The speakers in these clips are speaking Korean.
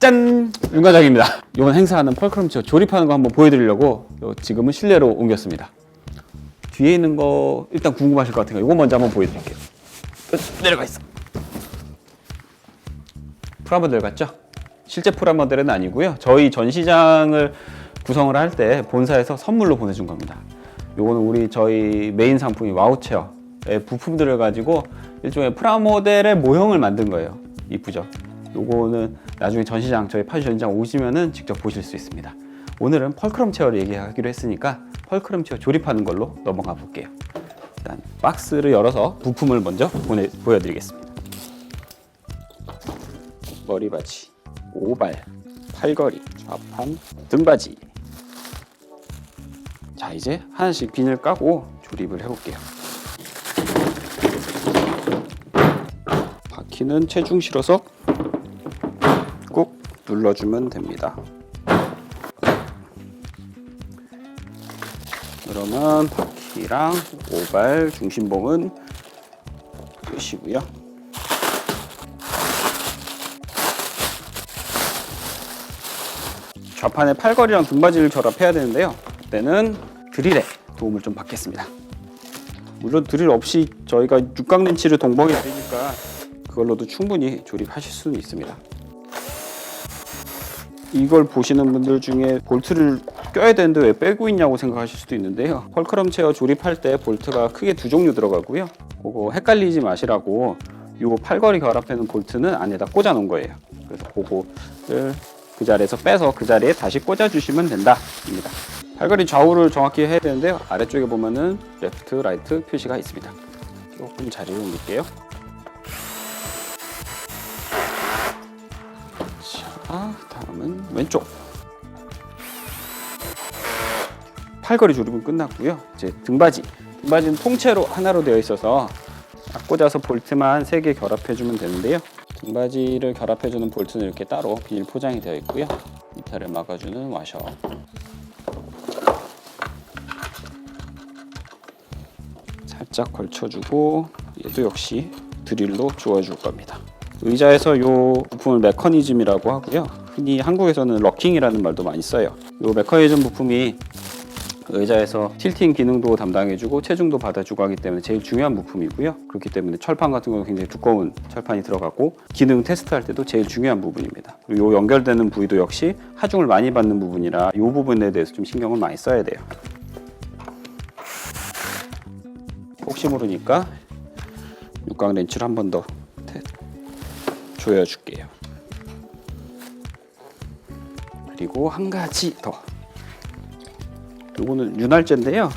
짠! 윤 과장입니다. 이번 행사하는 펄크럼체어 조립하는 거 한번 보여드리려고 지금은 실내로 옮겼습니다. 뒤에 있는 거 일단 궁금하실 것 같으니까 이거 먼저 한번 보여드릴게요. 내려가 있어. 프라모델 같죠? 실제 프라모델은 아니고요. 저희 전시장을 구성을 할 때 본사에서 선물로 보내준 겁니다. 요거는 저희 메인 상품이 와우체어의 부품들을 가지고 일종의 프라모델의 모형을 만든 거예요. 이쁘죠? 요거는 나중에 전시장, 저희 파주 전시장 오시면은 직접 보실 수 있습니다. 오늘은 펄크럼 체어를 얘기하기로 했으니까 펄크럼 체어 조립하는 걸로 넘어가 볼게요. 일단 박스를 열어서 부품을 먼저 보여드리겠습니다. 머리바지, 오발, 팔걸이, 좌판, 등바지. 자, 이제 하나씩 비늘 까고 조립을 해볼게요. 바퀴는 체중 실어서 꾹 눌러주면 됩니다. 그러면 바퀴랑 오발, 중심봉은 끝이고요. 좌판에 팔걸이랑 등받이를 결합해야 되는데요. 그때는 드릴의 도움을 좀 받겠습니다. 물론 드릴 없이 저희가 육각렌치를 동봉이 되니까 그걸로도 충분히 조립하실 수는 있습니다. 이걸 보시는 분들 중에 볼트를 껴야 되는데 왜 빼고 있냐고 생각하실 수도 있는데요. 펄크럼 체어 조립할 때 볼트가 크게 두 종류 들어가고요. 그거 헷갈리지 마시라고 요 팔걸이 결합하는 볼트는 안에다 꽂아 놓은 거예요. 그래서 그거를 그 자리에서 빼서 그 자리에 다시 꽂아 주시면 된다입니다. 팔걸이 좌우를 정확히 해야 되는데요. 아래쪽에 보면은 레프트, 라이트 표시가 있습니다. 조금 자리를 옮길게요. 자, 다음은 왼쪽. 팔걸이 조립은 끝났고요. 이제 등바지는 통째로 하나로 되어 있어서 딱 꽂아서 볼트만 3개 결합해주면 되는데요. 등바지를 결합해주는 볼트는 이렇게 따로 비닐 포장이 되어 있고요. 이탈을 막아주는 와셔. 살짝 걸쳐주고 얘도 역시 드릴로 조아줄 겁니다. 의자에서 요 부품을 메커니즘이라고 하고요. 흔히 한국에서는 럭킹이라는 말도 많이 써요. 요 메커니즘 부품이 의자에서 틸팅 기능도 담당해주고 체중도 받아주고 하기 때문에 제일 중요한 부품이고요. 그렇기 때문에 철판 같은 경우는 굉장히 두꺼운 철판이 들어가고 기능 테스트할 때도 제일 중요한 부분입니다. 그리고 요 연결되는 부위도 역시 하중을 많이 받는 부분이라 이 부분에 대해서 좀 신경을 많이 써야 돼요. 혹시 모르니까 육각 렌치를 한 번 더 조여줄게요. 그리고 한 가지 더. 요거는 윤활제인데요.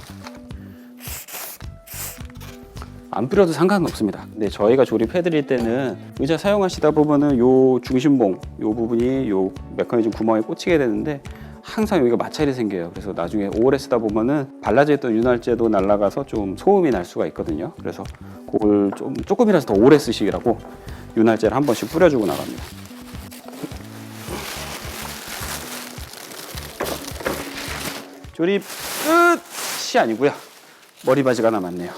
안 뿌려도 상관은 없습니다. 근데 저희가 조립해드릴 때는 의자 사용하시다 보면은 요 중심봉, 요 부분이 요 메커니즘 구멍에 꽂히게 되는데 항상 여기가 마찰이 생겨요. 그래서 나중에 오래 쓰다 보면은 발라져 있던 윤활제도 날아가서 좀 소음이 날 수가 있거든요. 그래서 그걸 조금이라도 더 오래 쓰시라고 윤활제를 한 번씩 뿌려주고 나갑니다. 조립 끝이 아니고요. 머리바지가 남았네요.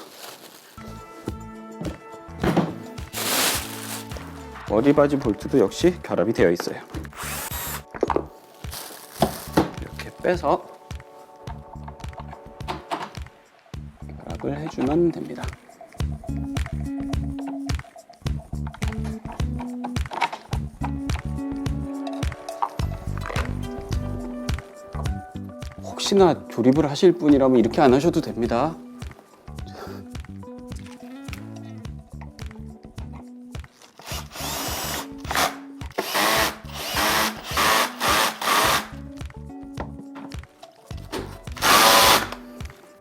머리바지 볼트도 역시 결합이 되어 있어요. 이렇게 빼서 결합을 해주면 됩니다. 혹시나 조립을 하실 분이라면 이렇게 안 하셔도 됩니다.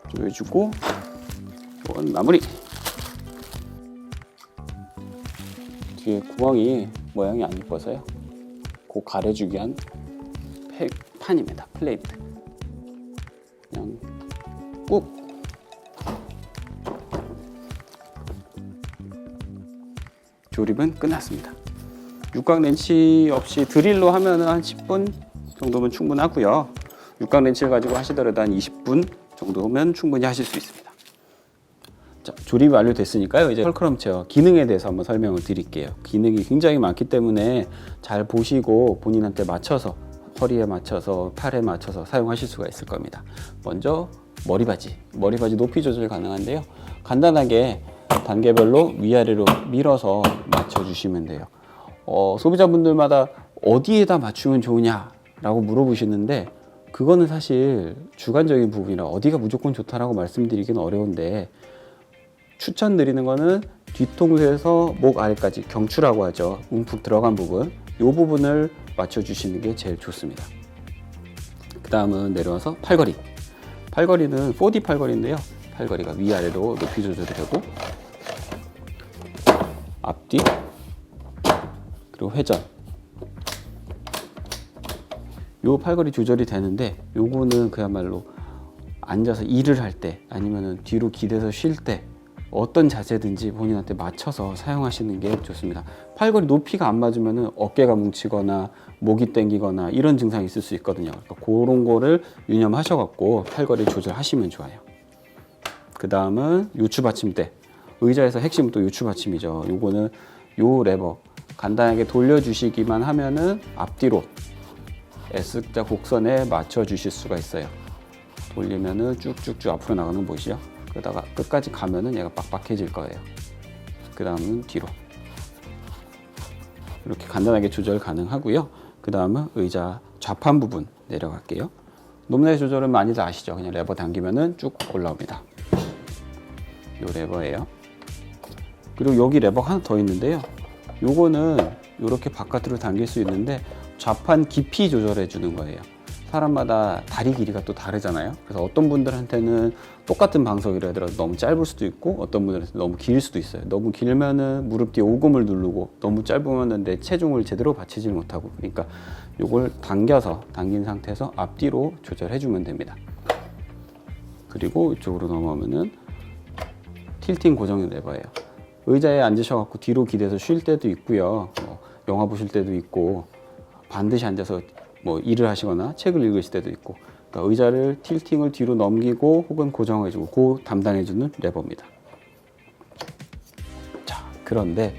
조여주고 이건 마무리. 뒤에 구멍이 모양이 안 이뻐서요. 그 가려주기 위한 판입니다. 플레이트. 그냥 꾹 조립은 끝났습니다. 육각 렌치 없이 드릴로 하면 한 10분 정도면 충분하고요. 육각 렌치를 가지고 하시더라도 한 20분 정도면 충분히 하실 수 있습니다. 자, 조립이 완료됐으니까요. 이제 펄크럼 체어 기능에 대해서 한번 설명을 드릴게요. 기능이 굉장히 많기 때문에 잘 보시고 본인한테 맞춰서 허리에 맞춰서 팔에 맞춰서 사용하실 수가 있을 겁니다. 먼저 머리바지 높이 조절 가능한데요. 간단하게 단계별로 위아래로 밀어서 맞춰주시면 돼요. 소비자분들마다 어디에다 맞추면 좋으냐라고 물어보시는데 그거는 사실 주관적인 부분이라 어디가 무조건 좋다라고 말씀드리기는 어려운데 추천드리는 거는 뒤통수에서 목 아래까지 경추라고 하죠. 움푹 들어간 부분, 이 부분을 맞춰주시는 게 제일 좋습니다. 그 다음은 내려와서 팔걸이. 팔걸이는 4D 팔걸이인데요. 팔걸이가 위아래로 높이 조절이 되고 앞뒤 그리고 회전 요 팔걸이 조절이 되는데 요거는 그야말로 앉아서 일을 할 때 아니면은 뒤로 기대서 쉴 때 어떤 자세든지 본인한테 맞춰서 사용하시는 게 좋습니다. 팔걸이 높이가 안 맞으면은 어깨가 뭉치거나 목이 땡기거나 이런 증상이 있을 수 있거든요. 그러니까 그런 거를 유념하셔갖고 팔걸이 조절하시면 좋아요. 그 다음은 요추 받침대. 의자에서 핵심은 또 요추 받침이죠. 요거는 요 레버 간단하게 돌려주시기만 하면은 앞뒤로 S자 곡선에 맞춰 주실 수가 있어요. 돌리면은 쭉쭉쭉 앞으로 나가는 거 보이시죠? 그러다가 끝까지 가면은 얘가 빡빡해질 거예요. 그 다음은 뒤로 이렇게 간단하게 조절 가능하고요. 그 다음은 의자 좌판 부분 내려갈게요. 높낮이 조절은 많이들 아시죠? 그냥 레버 당기면은 쭉 올라옵니다. 요 레버예요. 그리고 여기 레버가 하나 더 있는데요. 요거는 이렇게 바깥으로 당길 수 있는데 좌판 깊이 조절해 주는 거예요. 사람마다 다리 길이가 또 다르잖아요. 그래서 어떤 분들한테는 똑같은 방석이라 하더라도 너무 짧을 수도 있고 어떤 분들한테 너무 길 수도 있어요. 너무 길면은 무릎 뒤에 오금을 누르고 너무 짧으면 내 체중을 제대로 받치지 못하고 그러니까 요걸 당긴 상태에서 앞뒤로 조절해 주면 됩니다. 그리고 이쪽으로 넘어오면은 틸팅 고정 레버예요. 의자에 앉으셔갖고 뒤로 기대서 쉴 때도 있고요. 영화 보실 때도 있고 반드시 앉아서 뭐 일을 하시거나 책을 읽으실 때도 있고 그러니까 의자를 틸팅을 뒤로 넘기고 혹은 고정해주고 담당해주는 레버입니다. 자, 그런데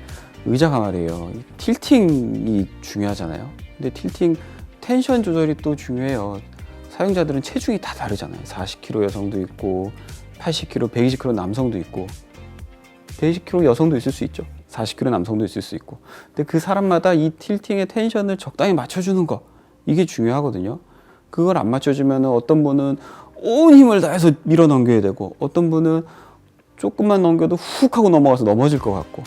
의자가 말이에요. 틸팅이 중요하잖아요. 근데 틸팅 텐션 조절이 또 중요해요. 사용자들은 체중이 다 다르잖아요. 40kg 여성도 있고 80kg, 120kg 남성도 있고 120kg 여성도 있을 수 있죠. 40kg 남성도 있을 수 있고. 근데 그 사람마다 이 틸팅의 텐션을 적당히 맞춰주는 거 이게 중요하거든요. 그걸 안 맞춰주면 어떤 분은 온 힘을 다해서 밀어 넘겨야 되고 어떤 분은 조금만 넘겨도 훅 하고 넘어가서 넘어질 것 같고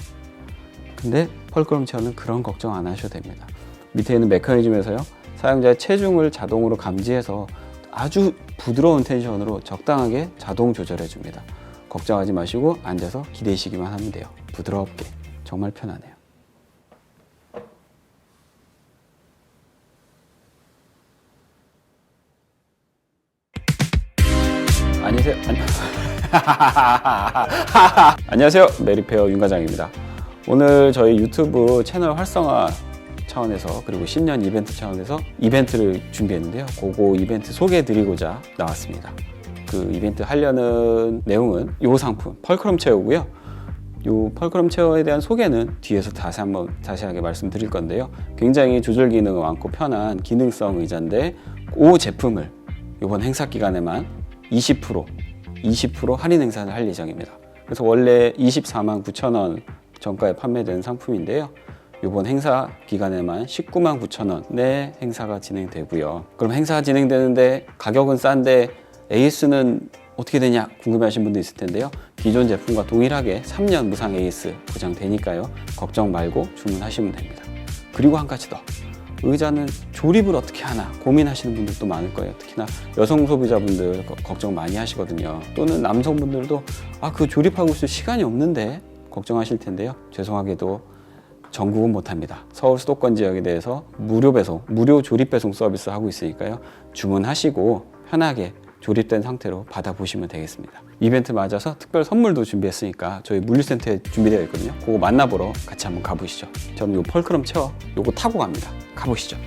근데 펄크럼 체어는 그런 걱정 안 하셔도 됩니다. 밑에 있는 메커니즘에서요. 사용자의 체중을 자동으로 감지해서 아주 부드러운 텐션으로 적당하게 자동 조절해 줍니다. 걱정하지 마시고 앉아서 기대시기만 하면 돼요. 부드럽게. 정말 편하네요. 안녕하세요. 메리페어 윤과장입니다. 오늘 저희 유튜브 채널 활성화 차원에서 그리고 신년 이벤트 차원에서 이벤트를 준비했는데요. 그거 이벤트 소개해드리고자 나왔습니다. 그 이벤트 하려는 내용은 이 상품 펄크럼 체어고요. 이 펄크럼 체어에 대한 소개는 뒤에서 자세하게 말씀드릴 건데요. 굉장히 조절 기능이 많고 편한 기능성 의자인데 이 제품을 이번 행사 기간에만 20% 할인 행사를 할 예정입니다. 그래서 원래 249,000원 정가에 판매되는 상품인데요. 이번 행사 기간에만 199,900원에 행사가 진행되고요. 그럼 행사가 진행되는데 가격은 싼데 AS는 어떻게 되냐 궁금해하신 분도 있을 텐데요. 기존 제품과 동일하게 3년 무상 AS 보장되니까요. 걱정 말고 주문하시면 됩니다. 그리고 한 가지 더. 의자는 조립을 어떻게 하나 고민하시는 분들도 많을 거예요. 특히나 여성 소비자분들 걱정 많이 하시거든요. 또는 남성분들도 그 조립하고 있을 시간이 없는데 걱정하실 텐데요. 죄송하게도 전국은 못합니다. 서울 수도권 지역에 대해서 무료 조립 배송 서비스 하고 있으니까요. 주문하시고 편하게 조립된 상태로 받아보시면 되겠습니다. 이벤트 맞아서 특별 선물도 준비했으니까 저희 물류센터에 준비되어 있거든요. 그거 만나보러 같이 한번 가보시죠. 저는 이 펄크럼 체어 요거 타고 갑니다. 가보시죠.